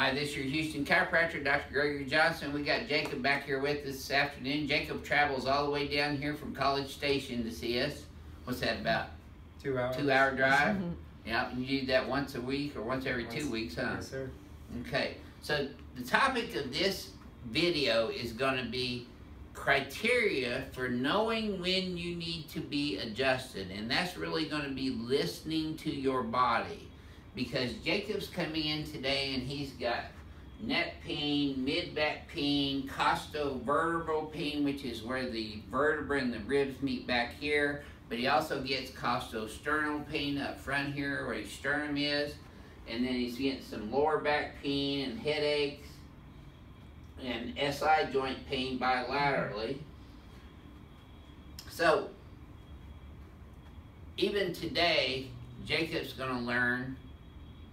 Hi, this is your Houston chiropractor, Dr. Gregory Johnson. We got Jacob back here with us this afternoon. Jacob travels all the way down here from College Station to see us. What's that about? 2 hours. 2-hour drive? Yeah, and you do that once a week or once every 2 weeks, huh? Yes, sir. Okay, so the topic of this video is going to be criteria for knowing when you need to be adjusted, and that's really going to be listening to your body. Because Jacob's coming in today and he's got neck pain, mid-back pain, costovertebral pain, which is where the vertebra and the ribs meet back here. But he also gets costosternal pain up front here where his sternum is. And then he's getting some lower back pain and headaches and SI joint pain bilaterally. So, even today, Jacob's going to learn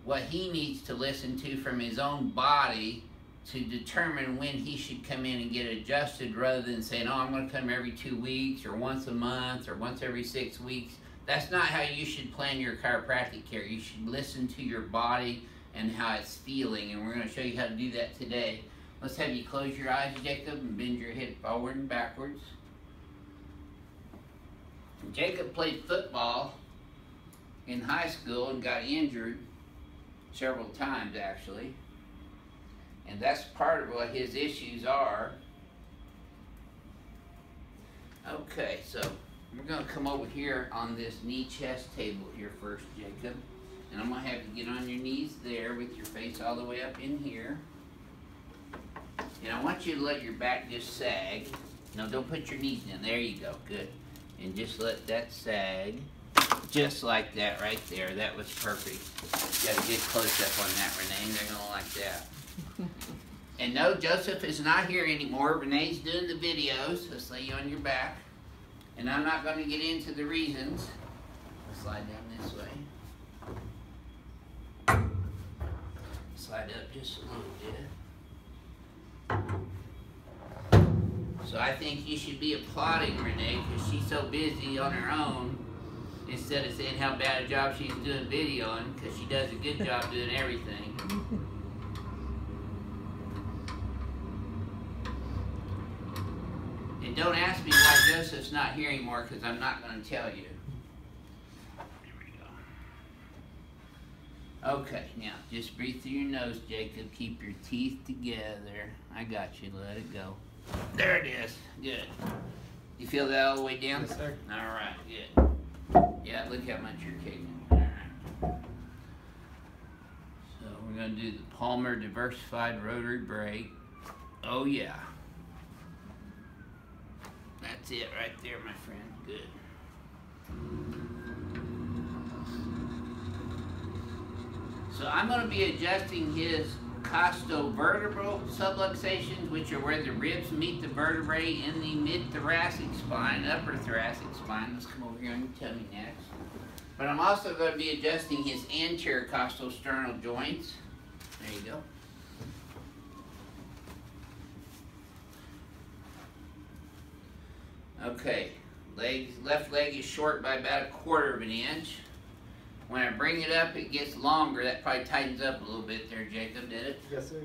what he needs to listen to from his own body to determine when he should come in and get adjusted, rather than saying, oh, I'm going to come every 2 weeks or once a month or once every 6 weeks. That's not how you should plan your chiropractic care. You should listen to your body and how it's feeling, and we're going to show you how to do that today. Let's have you close your eyes, Jacob, and bend your head forward and backwards. Jacob played football in high school and got injured several times, actually, and that's part of what his issues are. Okay, so we're going to come over here on this knee chest table here first, Jacob, and I'm going to have you get on your knees there with your face all the way up in here, and I want you to let your back just sag. No, don't put your knees in. There you go. Good. And just let that sag. Just like that right there. That was perfect. You got a good close-up on that, Renee. They're going to like that. And no, Joseph is not here anymore. Renee's doing the videos. Let's lay you on your back. And I'm not going to get into the reasons. We'll slide down this way. Slide up just a little bit. So I think you should be applauding Renee because she's so busy on her own, instead of saying how bad a job she's doing videoing, because she does a good job doing everything. And don't ask me why Joseph's not here anymore, because I'm not going to tell you. Here we go. Okay, now just breathe through your nose, Jacob. Keep your teeth together. I got you. Let it go. There it is. Good. You feel that all the way down? Yes, sir. All right, good. Yeah, look how much you're kicking. All right. So we're going to do the Palmer Diversified Rotary Brake. Oh, yeah. That's it right there, my friend. Good. So I'm going to be adjusting his costovertebral subluxations, which are where the ribs meet the vertebrae in the mid-thoracic spine, upper thoracic spine. Let's come over here on your tummy next. But I'm also going to be adjusting his anterior costosternal joints. There you go. Okay, left leg is short by about 1/4 of an inch. When I bring it up, it gets longer. That probably tightens up a little bit there, Jacob, did it? Yes, sir.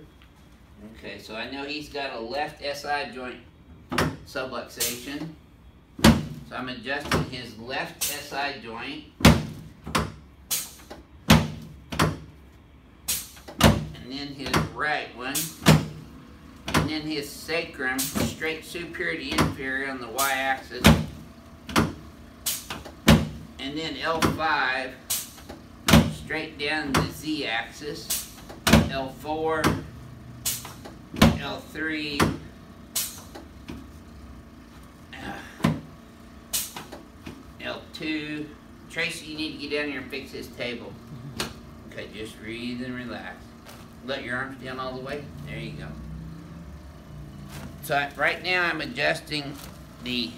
Okay, so I know he's got a left SI joint subluxation. So I'm adjusting his left SI joint. And then his right one. And then his sacrum, straight superior to inferior on the y-axis. And then L5, straight down the z-axis. L4, L3, L2. Tracy, you need to get down here and fix this table. Okay, just breathe and relax. Let your arms down all the way. There you go. So right now I'm adjusting the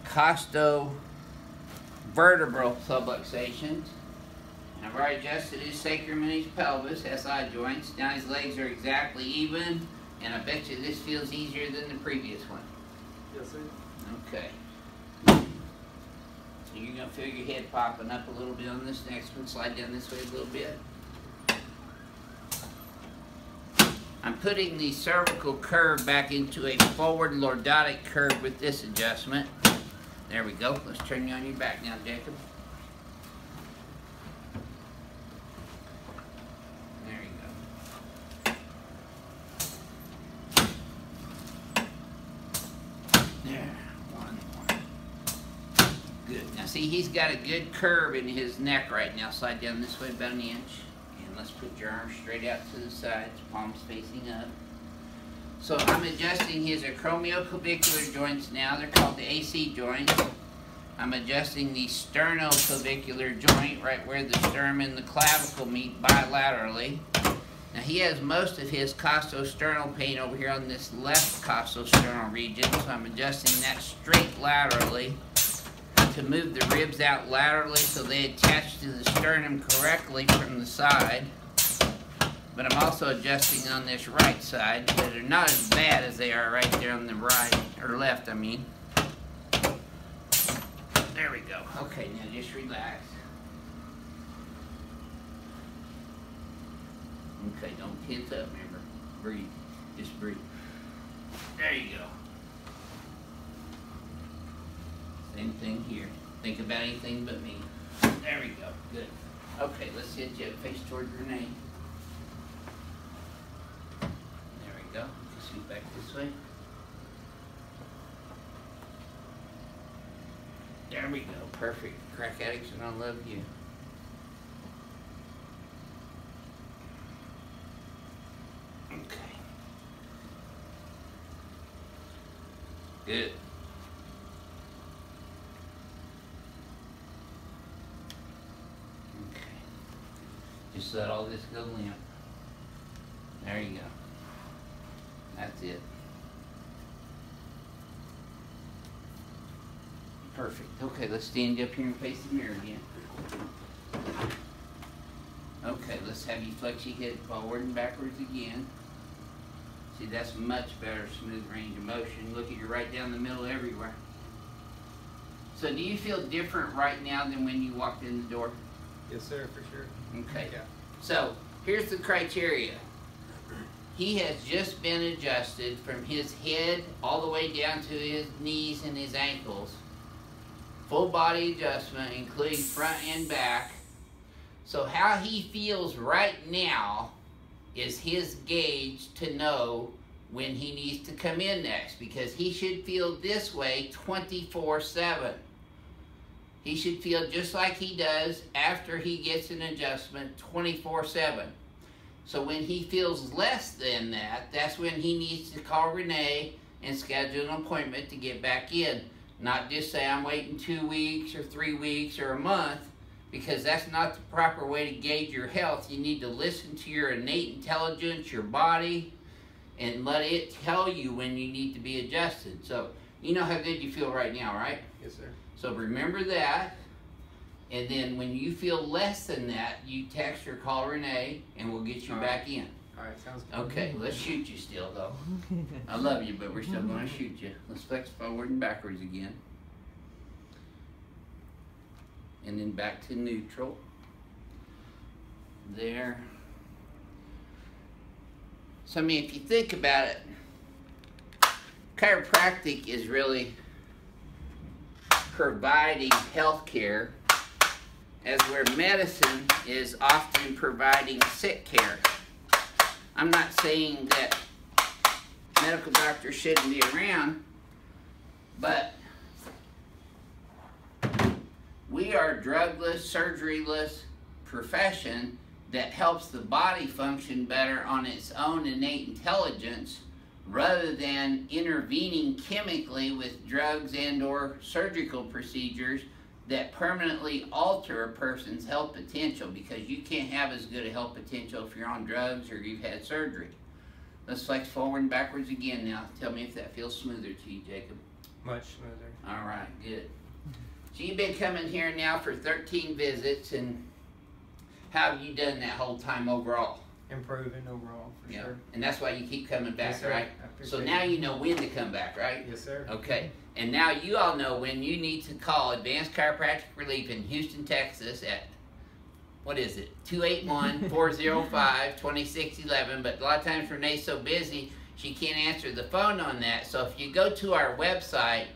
costovertebral subluxations. I've already adjusted his sacrum and his pelvis, SI joints. Now his legs are exactly even, and I bet you this feels easier than the previous one. Yes, sir. Okay. So you're going to feel your head popping up a little bit on this next one. Slide down this way a little bit. I'm putting the cervical curve back into a forward lordotic curve with this adjustment. There we go. Let's turn you on your back now, Jacob. There you go. There. One more. Good. Now see, he's got a good curve in his neck right now. Slide down this way about an inch. And let's put your arms straight out to the sides, palms facing up. So I'm adjusting his acromioclavicular joints now. They're called the AC joints. I'm adjusting the sternoclavicular joint right where the sternum and the clavicle meet bilaterally. Now he has most of his costosternal pain over here on this left costosternal region, so I'm adjusting that straight laterally to move the ribs out laterally so they attach to the sternum correctly from the side. But I'm also adjusting on this right side, but they're not as bad as they are right there on the right, or left, I mean. There we go. Okay, now just relax. Okay, don't tense up, remember. Breathe. Just breathe. There you go. Same thing here. Think about anything but me. There we go. Good. Okay, let's hit you face toward Renee. There we go. Just scoot back this way. There we go. Perfect. Crack addicts are gonna love you. Okay. Good. Okay. Just let all this go limp. There you go. That's it. Perfect. Okay, let's stand up here and face the mirror again. Okay, let's have you flex your head forward and backwards again. See, that's much better, smooth range of motion. Look at you right down the middle everywhere. So do you feel different right now than when you walked in the door? Yes, sir, for sure. Okay. Yeah. So here's the criteria. He has just been adjusted from his head all the way down to his knees and his ankles. Full body adjustment, including front and back. So how he feels right now is his gauge to know when he needs to come in next, because he should feel this way 24/7. He should feel just like he does after he gets an adjustment 24/7. So when he feels less than that, that's when he needs to call Renee and schedule an appointment to get back in. Not just say, I'm waiting 2 weeks or 3 weeks or a month, because that's not the proper way to gauge your health. You need to listen to your innate intelligence, your body, and let it tell you when you need to be adjusted. So, you know how good you feel right now, right? Yes, sir. So remember that, and then when you feel less than that, you text or call Renee, and we'll get you back in. All right, sounds good. Okay, let's shoot you still, though. I love you, but we're still going to shoot you. Let's flex forward and backwards again. And then back to neutral. There. So, I mean, if you think about it, chiropractic is really providing health care, as where medicine is often providing sick care. I'm not saying that medical doctors shouldn't be around, but we are a drugless, surgeryless profession that helps the body function better on its own innate intelligence, rather than intervening chemically with drugs and or surgical procedures that permanently alter a person's health potential, because you can't have as good a health potential if you're on drugs or you've had surgery. Let's flex forward and backwards again now. Tell me if that feels smoother to you, Jacob. Much smoother. All right, good. So you've been coming here now for 13 visits, and how have you done that whole time overall? Improving overall, for sure. And that's why you keep coming back, Yes, sir. right? So now you know when to come back, right? Yes, sir. Okay. And now you all know when you need to call Advanced Chiropractic Relief in Houston, Texas at what is it? 281-405-2611. But a lot of times Renee's so busy, she can't answer the phone on that. So if you go to our website,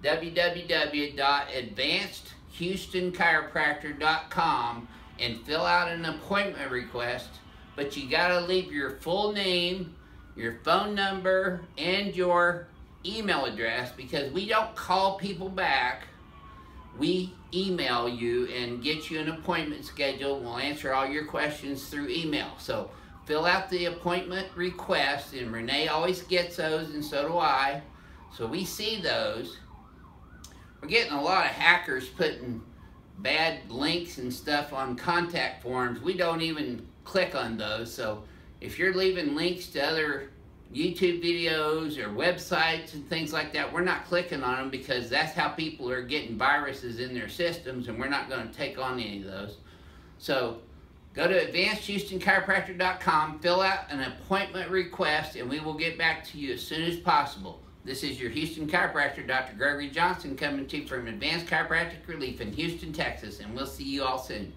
www.advancedhoustonchiropractor.com, and fill out an appointment request, but you gotta leave your full name, your phone number, and your email address, because we don't call people back. We email you and get you an appointment scheduled. We'll answer all your questions through email. So fill out the appointment request, and Renee always gets those, and so do I. So we see those. We're getting a lot of hackers putting bad links and stuff on contact forms. We don't even click on those. So if you're leaving links to other YouTube videos or websites and things like that, we're not clicking on them, because that's how people are getting viruses in their systems, and we're not going to take on any of those. So go to advancedhoustonchiropractor.com, fill out an appointment request, and we will get back to you as soon as possible. This is your Houston chiropractor, Dr. Gregory Johnson, coming to you from Advanced Chiropractic Relief in Houston, Texas, and we'll see you all soon.